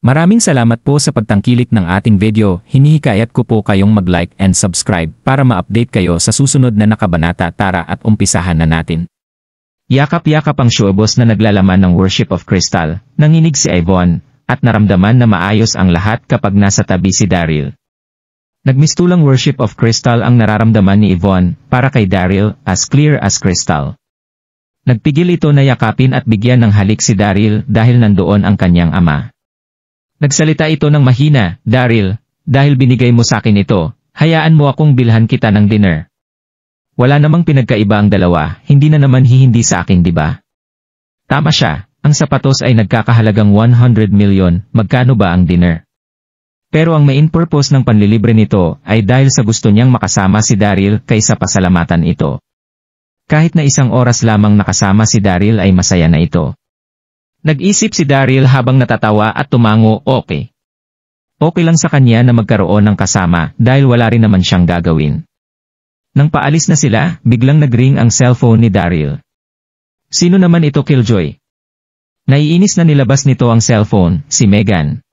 Maraming salamat po sa pagtangkilik ng ating video. Hinihikayat ko po kayong mag-like and subscribe para ma-update kayo sa susunod na nakabanata. Tara at umpisahan na natin. Yakap-yakap ang showboss na naglalaman ng Worship of Crystal. Nanginig si Yvonne at naramdaman na maayos ang lahat kapag nasa tabi si Daryl. Nagmistulang Worship of Crystal ang nararamdaman ni Yvonne para kay Daryl, as clear as crystal. Nagpigil ito na yakapin at bigyan ng halik si Daryl dahil nandoon ang kanyang ama. Nagsalita ito ng mahina, "Daryl, dahil binigay mo sa akin ito, hayaan mo akong bilhan kita ng dinner. Wala namang pinagkaiba ang dalawa, hindi na naman hihindi sa akin, di ba?" Tama siya, ang sapatos ay nagkakahalagang 100 million, magkano ba ang dinner? Pero ang main purpose ng panlilibre nito ay dahil sa gusto niyang makasama si Daryl kaysa pasalamatan ito. Kahit na isang oras lamang nakasama si Daryl ay masaya na ito. Nag-isip si Daryl habang natatawa at tumango, okay. Okay lang sa kanya na magkaroon ng kasama dahil wala rin naman siyang gagawin. Nang paalis na sila, biglang nag-ring ang cellphone ni Daryl. Sino naman ito, Killjoy? Naiinis na nilabas nito ang cellphone, si Megan.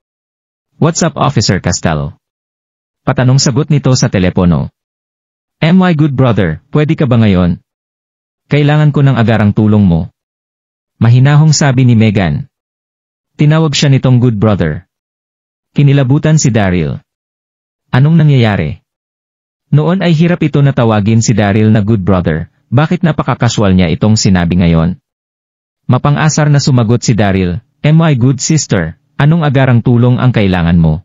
"What's up, Officer Castell?" Patanong sagot nito sa telepono. "My good brother, pwede ka ba ngayon? Kailangan ko ng agarang tulong mo." Mahinahong sabi ni Megan. Tinawag siya nitong good brother. Kinilabutan si Daryl. Anong nangyayari? Noon ay hirap ito na tawagin si Daryl na good brother, bakit napaka-casual niya itong sinabi ngayon? Mapang-asar na sumagot si Daryl, "My good sister, anong agarang tulong ang kailangan mo?"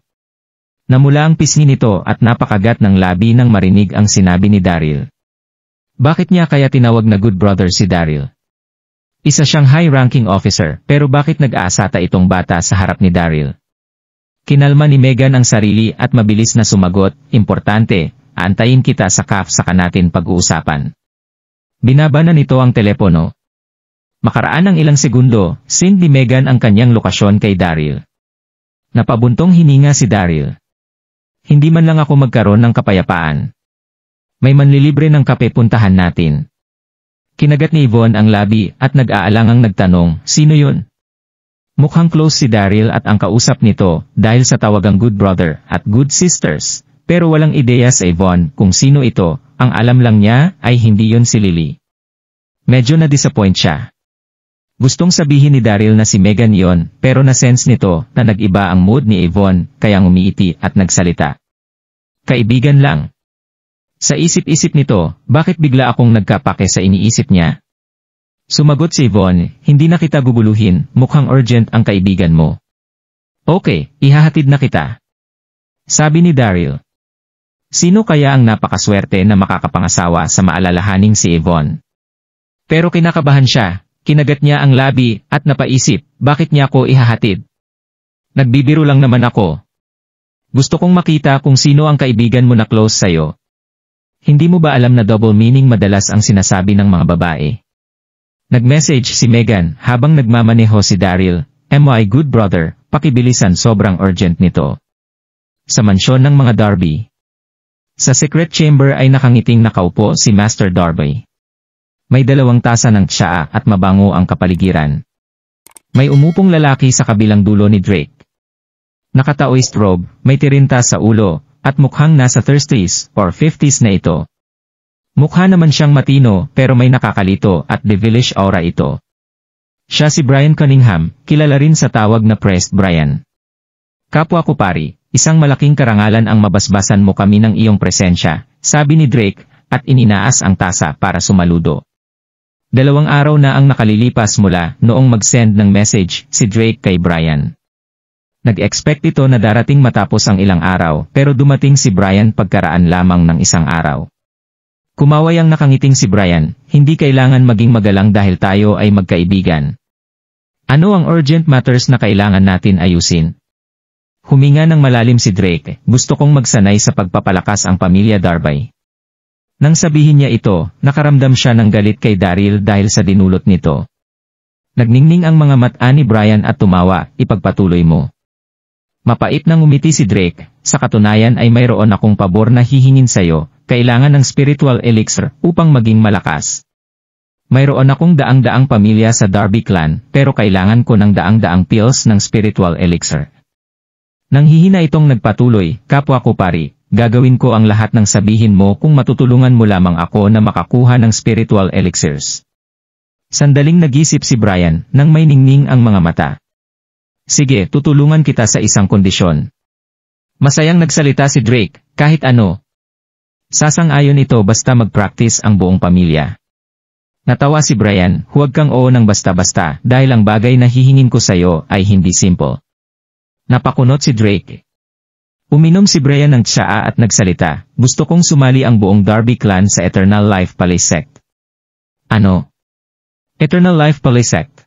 Namula ang pisngi nito at napakagat ng labi nang marinig ang sinabi ni Daryl. Bakit niya kaya tinawag na good brother si Daryl? Isa siyang high-ranking officer, pero bakit nag-aasata itong bata sa harap ni Daryl? Kinalma ni Megan ang sarili at mabilis na sumagot, "Importante, aantayin kita sa CAF saka natin pag-uusapan." Binaba na nito ang telepono. Makaraan ng ilang segundo, send ni Megan ang kanyang lokasyon kay Daryl. Napabuntong hininga si Daryl. Hindi man lang ako magkaroon ng kapayapaan. May manlilibre ng kape, puntahan natin. Kinagat ni Yvonne ang labi at nag-aalangang nagtanong, "Sino yun?" Mukhang close si Daryl at ang kausap nito dahil sa tawagang good brother at good sisters, pero walang ideya sa Yvonne kung sino ito, ang alam lang niya ay hindi yun si Lily. Medyo na-disappoint siya. Gustong sabihin ni Daryl na si Megan yon, pero na-sense nito na nag-iba ang mood ni Yvonne kaya umiiti at nagsalita. "Kaibigan lang." Sa isip-isip nito, bakit bigla akong nagkapake sa iniisip niya? Sumagot si Yvonne, "Hindi na kita guguluhin, mukhang urgent ang kaibigan mo." "Okay, ihahatid na kita." Sabi ni Daryl. Sino kaya ang napakaswerte na makakapangasawa sa maalalahaning si Yvonne? Pero kinakabahan siya, kinagat niya ang labi at napaisip, bakit niya ako ihahatid? Nagbibiro lang naman ako. Gusto kong makita kung sino ang kaibigan mo na close sa'yo. Hindi mo ba alam na double meaning madalas ang sinasabi ng mga babae? Nag-message si Megan habang nagmamaneho si Daryl, "My good brother, pakibilisan, sobrang urgent nito." Sa mansyon ng mga Darby. Sa secret chamber ay nakangiting nakaupo si Master Darby. May 2 tasa ng tsaa at mabango ang kapaligiran. May umupong lalaki sa kabilang dulo ni Drake. Nakataoist robe, may tirinta sa ulo, at mukhang nasa 30s or 50s na ito. Mukha naman siyang matino pero may nakakalito at devilish aura ito. Siya si Brian Cunningham, kilala rin sa tawag na Priest Brian. "Kapwa ko pari, isang malaking karangalan ang mabasbasan mo kami ng iyong presensya," sabi ni Drake at ininaas ang tasa para sumaludo. 2 araw na ang nakalilipas mula noong mag-send ng message si Drake kay Brian. Nag-expect ito na darating matapos ang ilang araw pero dumating si Brian pagkaraan lamang ng 1 araw. Kumaway ang nakangiting si Brian, "Hindi kailangan maging magalang dahil tayo ay magkaibigan. Ano ang urgent matters na kailangan natin ayusin?" Huminga ng malalim si Drake, "Gusto kong magsanay sa pagpapalakas ang pamilya Darby." Nang sabihin niya ito, nakaramdam siya ng galit kay Daryl dahil sa dinulot nito. Nagningning ang mga mata ni Brian at tumawa, "Ipagpatuloy mo." Mapait nang umiti si Drake, "Sa katunayan ay mayroon akong pabor na hihingin sa'yo, kailangan ng spiritual elixir upang maging malakas. Mayroon akong daang-daang pamilya sa Darby clan, pero kailangan ko ng daang-daang pills ng spiritual elixir. Nanghihina itong nagpatuloy, kapwa ko pari, gagawin ko ang lahat ng sabihin mo kung matutulungan mo lamang ako na makakuha ng spiritual elixirs. Sandaling nag-isip si Brian nang may ningning ang mga mata. Sige, tutulungan kita sa isang kondisyon. Masayang nagsalita si Drake, kahit ano. Sasang-ayon ito basta mag-practice ang buong pamilya. Natawa si Brian, huwag kang oo ng basta-basta dahil ang bagay na hihingin ko sa'yo ay hindi simple. Napakunot si Drake. Uminom si Brian ng tsaa at nagsalita, gusto kong sumali ang buong Darby clan sa Eternal Life Palace Sect. Ano? Eternal Life Palace Sect.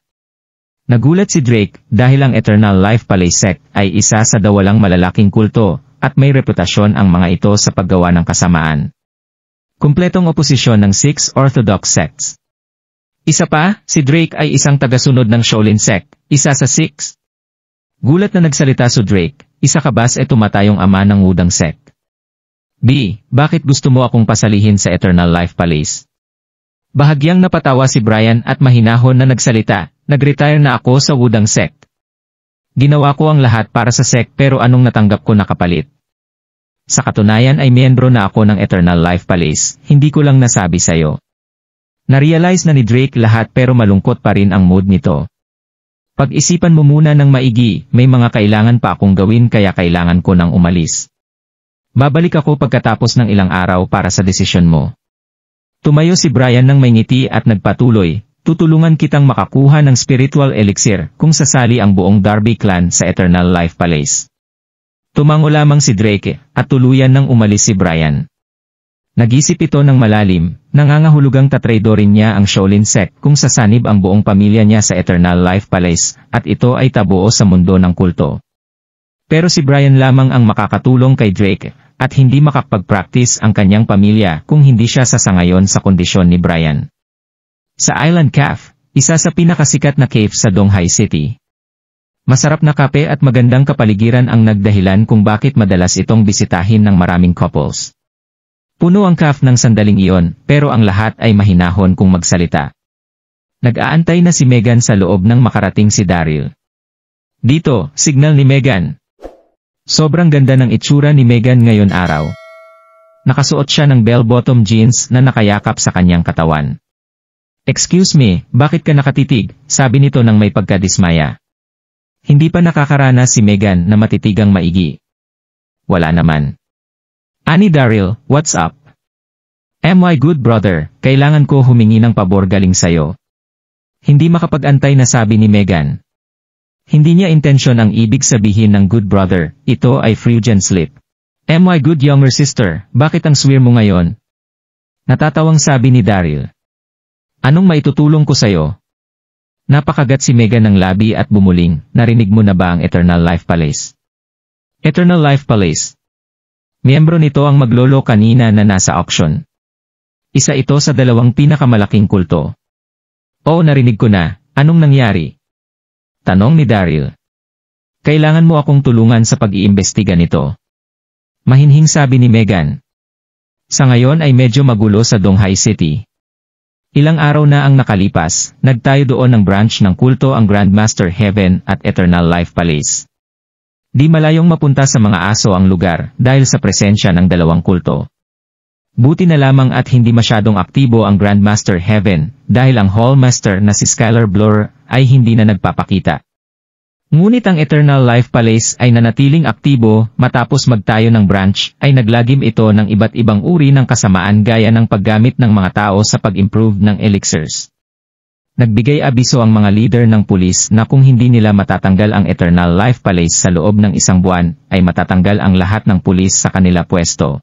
Nagulat si Drake dahil ang Eternal Life Palace Sect ay isa sa dawalang malalaking kulto at may reputasyon ang mga ito sa paggawa ng kasamaan. Kumpletong oposisyon ng 6 Orthodox sects. Isa pa, si Drake ay isang tagasunod ng Shaolin sect, isa sa 6. Gulat na nagsalita si Drake, isa ka ba sa tumatayong ama ng Wudang sect? B. Bakit gusto mo akong pasalihin sa Eternal Life Palace? Bahagyang napatawa si Brian at mahinahon na nagsalita, nag-retire na ako sa Wudang sect. Ginawa ko ang lahat para sa sect pero anong natanggap ko na kapalit? Sa katunayan ay miyembro na ako ng Eternal Life Palace, hindi ko lang nasabi sa'yo. Narealize na ni Drake lahat pero malungkot pa rin ang mood nito. Pag-isipan mo muna ng maigi, may mga kailangan pa akong gawin kaya kailangan ko nang umalis. Babalik ako pagkatapos ng ilang araw para sa desisyon mo. Tumayo si Brian ng may ngiti at nagpatuloy, tutulungan kitang makakuha ng spiritual elixir kung sasali ang buong Darby clan sa Eternal Life Palace. Tumango lamang si Drake at tuluyan nang umalis si Brian. Nag-isip ito ng malalim, nangangahulugang tatraidorin niya ang Shaolin sect kung sasanib ang buong pamilya niya sa Eternal Life Palace at ito ay tabuo sa mundo ng kulto. Pero si Brian lamang ang makakatulong kay Drake at hindi makapag-practice ang kanyang pamilya kung hindi siya sasangayon sa kondisyon ni Brian. Sa Island Cafe, isa sa pinakasikat na cave sa Donghai City. Masarap na kape at magandang kapaligiran ang nagdahilan kung bakit madalas itong bisitahin ng maraming couples. Puno ang cafe ng sandaling iyon, pero ang lahat ay mahinahon kung magsalita. Nag-aantay na si Megan sa loob nang makarating si Daryl. Dito, signal ni Megan. Sobrang ganda ng itsura ni Megan ngayon araw. Nakasuot siya ng bell-bottom jeans na nakayakap sa kanyang katawan. Excuse me, bakit ka nakatitig? Sabi nito nang may pagkadismaya. Hindi pa nakakaranas si Megan na matitigang maigi. Wala naman. Ani Daryl, what's up? My good brother, kailangan ko humingi ng pabor galing sayo. Hindi makapag-antay na sabi ni Megan. Hindi niya intensyon ang ibig sabihin ng good brother, ito ay Freudian slip. My good younger sister, bakit ang swear mo ngayon? Natatawang sabi ni Daryl. Anong maitutulong ko sayo? Napakagat si Megan ng labi at bumuling, narinig mo na ba ang Eternal Life Palace? Eternal Life Palace. Miyembro nito ang maglolo kanina na nasa auction. Isa ito sa dalawang pinakamalaking kulto. Oo, narinig ko na, anong nangyari? Tanong ni Daryl. Kailangan mo akong tulungan sa pag-iimbestiga nito. Mahinhing sabi ni Megan. Sa ngayon ay medyo magulo sa Donghai City. Ilang araw na ang nakalipas, nagtayo doon ng branch ng kulto ang Grandmaster Heaven at Eternal Life Palace. Di malayong mapunta sa mga aso ang lugar dahil sa presensya ng dalawang kulto. Buti na lamang at hindi masyadong aktibo ang Grandmaster Heaven dahil ang Hallmaster na si Skylar Blur ay hindi na nagpapakita. Ngunit ang Eternal Life Palace ay nanatiling aktibo matapos magtayo ng branch ay naglagim ito ng iba't ibang uri ng kasamaan gaya ng paggamit ng mga tao sa pag-improve ng elixirs. Nagbigay abiso ang mga leader ng pulis na kung hindi nila matatanggal ang Eternal Life Palace sa loob ng isang buwan, ay matatanggal ang lahat ng pulis sa kanila pwesto.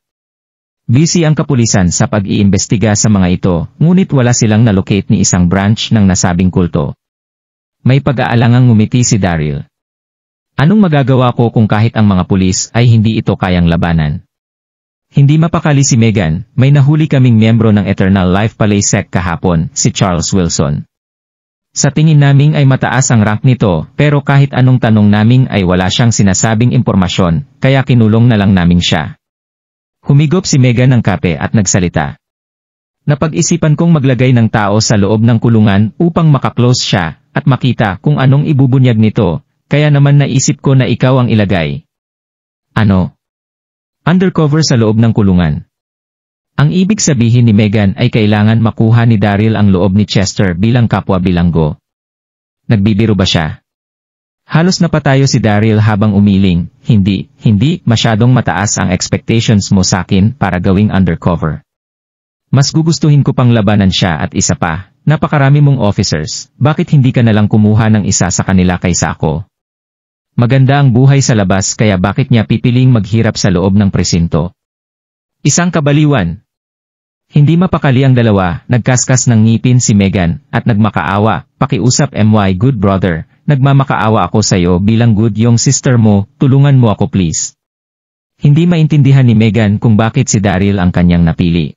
Busy ang kapulisan sa pag-iimbestiga sa mga ito, ngunit wala silang nalocate ni isang branch ng nasabing kulto. May pag-aalangang ngumiti si Daryl. Anong magagawa ko kung kahit ang mga pulis ay hindi ito kayang labanan? Hindi mapakali si Megan, may nahuli kaming miyembro ng Eternal Life Palace sect kahapon, si Charles Wilson. Sa tingin naming ay mataas ang rank nito, pero kahit anong tanong naming ay wala siyang sinasabing impormasyon, kaya kinulong na lang naming siya. Humigop si Megan ng kape at nagsalita. Napag-isipan kong maglagay ng tao sa loob ng kulungan upang makaklose siya, at makita kung anong ibubunyag nito, kaya naman naisip ko na ikaw ang ilagay. Ano? Undercover sa loob ng kulungan. Ang ibig sabihin ni Megan ay kailangan makuha ni Daryl ang loob ni Chester bilang kapwa bilanggo. Nagbibiro ba siya? Halos napatayo si Daryl habang umiling, hindi masyadong mataas ang expectations mo sakin para gawing undercover. Mas gugustuhin ko pang labanan siya at isa pa, napakarami mong officers, bakit hindi ka nalang kumuha ng isa sa kanila kaysa ako? Maganda ang buhay sa labas kaya bakit niya pipiling maghirap sa loob ng presinto? Isang kabaliwan. Hindi mapakali ang dalawa, nagkaskas ng ngipin si Megan, at nagmakaawa, pakiusap my good brother, nagmamakaawa ako sa'yo bilang good yung sister mo, tulungan mo ako please. Hindi maintindihan ni Megan kung bakit si Daryl ang kanyang napili.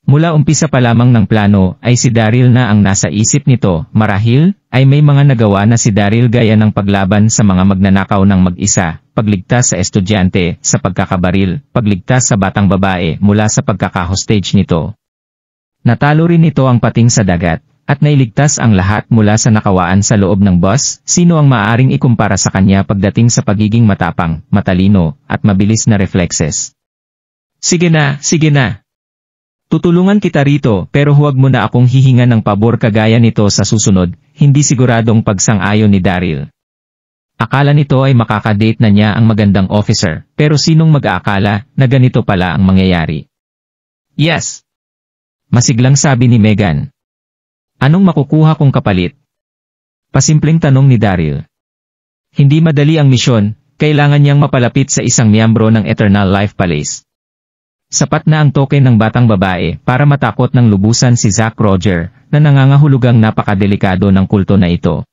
Mula umpisa pa lamang ng plano ay si Daryl na ang nasa isip nito, marahil, ay may mga nagawa na si Daryl gaya ng paglaban sa mga magnanakaw ng mag-isa, pagligtas sa estudyante, sa pagkakabaril, pagligtas sa batang babae mula sa pagkakahostage nito. Natalo rin ito ang pating sa dagat, at nailigtas ang lahat mula sa nakawaan sa loob ng bus, sino ang maaaring ikumpara sa kanya pagdating sa pagiging matapang, matalino, at mabilis na reflexes. Sige na. Tutulungan kita rito pero huwag mo na akong hihingan ng pabor kagaya nito sa susunod, hindi siguradong pagsang-ayon ni Daryl. Akala nito ay makakadate na niya ang magandang officer, pero sinong mag-aakala na ganito pala ang mangyayari? Yes! Masiglang sabi ni Megan. Anong makukuha kong kapalit? Pasimpleng tanong ni Daryl. Hindi madali ang misyon, kailangan niyang mapalapit sa isang miyembro ng Eternal Life Palace. Sapat na ang token ng batang babae para matakot ng lubusan si Zack Roger na nangangahulugang napakadelikado ng kulto na ito.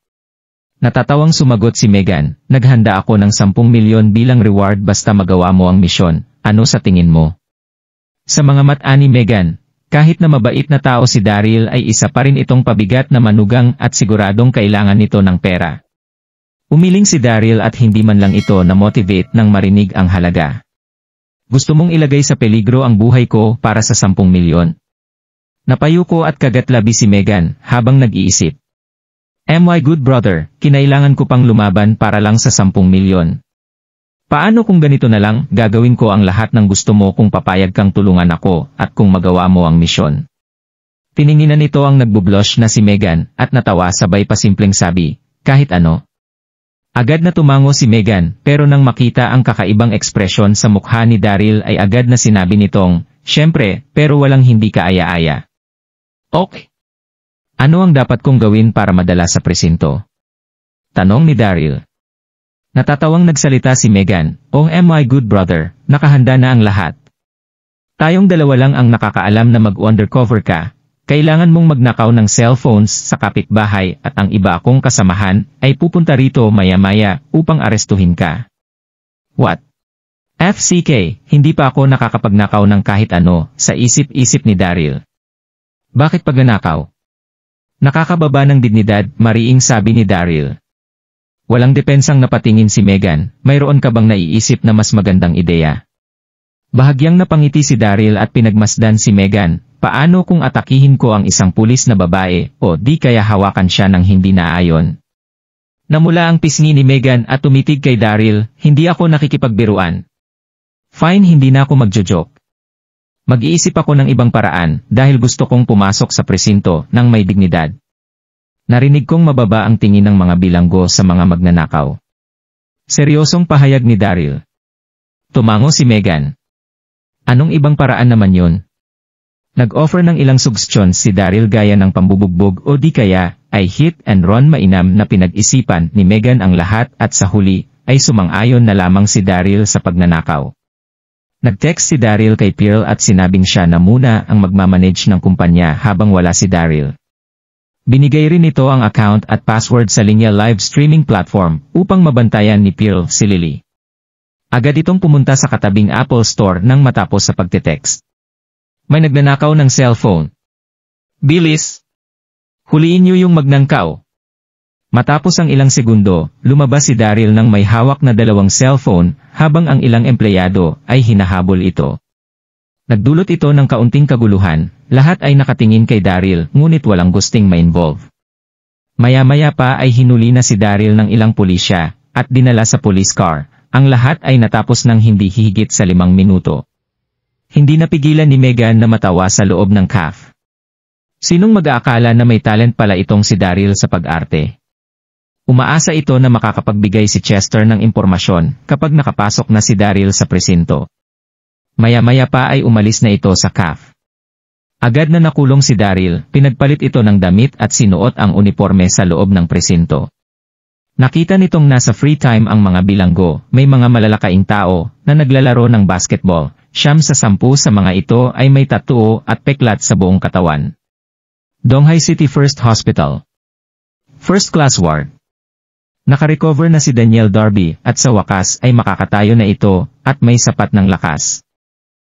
Natatawang sumagot si Megan, naghanda ako ng 10 milyon bilang reward basta magawa mo ang misyon, ano sa tingin mo? Sa mga mata ni Megan, kahit na mabait na tao si Daryl ay isa pa rin itong pabigat na manugang at siguradong kailangan nito ng pera. Umiling si Daryl at hindi man lang ito na-motivate nang marinig ang halaga. Gusto mong ilagay sa peligro ang buhay ko para sa 10 milyon? Napayuko at kagatlabi si Megan habang nag-iisip. My good brother, kinailangan ko pang lumaban para lang sa 10 milyon. Paano kung ganito na lang, gagawin ko ang lahat ng gusto mo kung papayag kang tulungan ako at kung magawa mo ang misyon. Tininginan nito ang nagbublush na si Megan at natawa sabay pasimpleng sabi, kahit ano. Agad na tumango si Megan pero nang makita ang kakaibang ekspresyon sa mukha ni Daryl ay agad na sinabi nitong, syempre, pero walang hindi kaaya-aya. Okay. Ano ang dapat kong gawin para madala sa presinto? Tanong ni Daryl. Natatawang nagsalita si Megan, my good brother, nakahanda na ang lahat. Tayong dalawa lang ang nakakaalam na mag-undercover ka. Kailangan mong magnakaw ng cellphones sa kapitbahay at ang iba akong kasamahan ay pupunta rito maya-maya upang arestuhin ka. What? FCK, hindi pa ako nakakapagnakaw ng kahit ano, sa isip-isip ni Daryl. Bakit pagnanakaw? Nakakababa ng dignidad, mariing sabi ni Daryl. Walang depensang napatingin si Megan, mayroon ka bang naiisip na mas magandang ideya? Bahagyang napangiti si Daryl at pinagmasdan si Megan. Paano kung atakihin ko ang isang pulis na babae o di kaya hawakan siya ng hindi naayon? Namula ang pisngi ni Megan at tumitig kay Daryl, hindi ako nakikipagbiruan. Fine, hindi na ako magjojoke. Mag-iisip ako ng ibang paraan dahil gusto kong pumasok sa presinto ng may dignidad. Narinig kong mababa ang tingin ng mga bilanggo sa mga magnanakaw. Seryosong pahayag ni Daryl. Tumango si Megan. Anong ibang paraan naman yun? Nag-offer ng ilang suggestions si Daryl gaya ng pambubugbog o di kaya ay hit and run mainam na pinag-isipan ni Megan ang lahat at sa huli ay sumang-ayon na lamang si Daryl sa pagnanakaw. Nag-text si Daryl kay Pearl at sinabing siya na muna ang magmamanage ng kumpanya habang wala si Daryl. Binigay rin ito ang account at password sa linya live streaming platform upang mabantayan ni Pearl si Lily. Agad itong pumunta sa katabing Apple Store nang matapos sa pagte-text. May nagnanakaw ng cellphone. Bilis! Huliin niyo yung magnangkaw. Matapos ang ilang segundo, lumabas si Daryl nang may hawak na 2 cellphone habang ang ilang empleyado ay hinahabol ito. Nagdulot ito ng kaunting kaguluhan, lahat ay nakatingin kay Daryl ngunit walang gusting ma-involve. Maya-maya pa ay hinuli na si Daryl ng ilang pulisya at dinala sa police car. Ang lahat ay natapos ng hindi hihigit sa 5 minuto. Hindi napigilan ni Megan na matawa sa loob ng cafe. Sinong mag-aakala na may talent pala itong si Daryl sa pag-arte? Umaasa ito na makakapagbigay si Chester ng impormasyon kapag nakapasok na si Daryl sa presinto. Maya-maya pa ay umalis na ito sa cafe. Agad na nakulong si Daryl, pinagpalit ito ng damit at sinuot ang uniforme sa loob ng presinto. Nakita nitong nasa free time ang mga bilanggo, may mga malalakaing tao na naglalaro ng basketball. 9 sa 10 sa mga ito ay may tattoo at peklat sa buong katawan. Donghai City First Hospital. First Class Ward. Nakarecover na si Daniel Darby at sa wakas ay makakatayo na ito at may sapat ng lakas.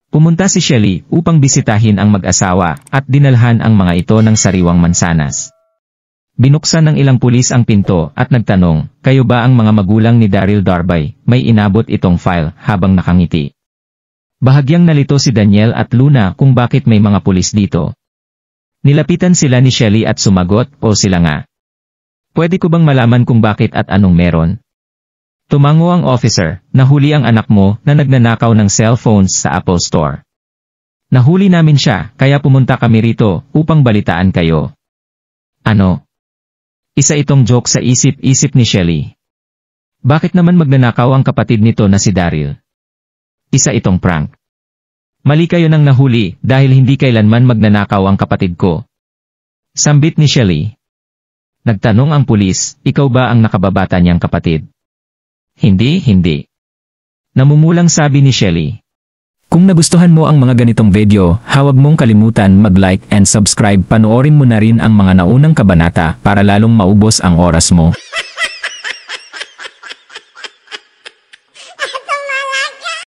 Pumunta si Shelly upang bisitahin ang mag-asawa at dinalhan ang mga ito ng sariwang mansanas. Binuksan ng ilang pulis ang pinto at nagtanong, kayo ba ang mga magulang ni Daryl Darby? May inabot itong file habang nakangiti. Bahagyang nalito si Daniel at Luna kung bakit may mga pulis dito. Nilapitan sila ni Shelly at sumagot, o sila nga. Pwede ko bang malaman kung bakit at anong meron? Tumango ang officer, nahuli ang anak mo na nagnanakaw ng cellphones sa Apple Store. Nahuli namin siya, kaya pumunta kami rito upang balitaan kayo. Ano? Isa itong joke sa isip-isip ni Shelly. Bakit naman magnanakaw ang kapatid nito na si Daryl? Isa itong prank. Mali kayo nang nahuli dahil hindi kailanman magnanakaw ang kapatid ko. Sambit ni Shelly. Nagtanong ang pulis, ikaw ba ang nakababata niyang kapatid? Hindi. Namumulang sabi ni Shelly. Kung nagustuhan mo ang mga ganitong video, huwag mong kalimutan mag-like and subscribe. Panoorin mo na rin ang mga naunang kabanata para lalong maubos ang oras mo.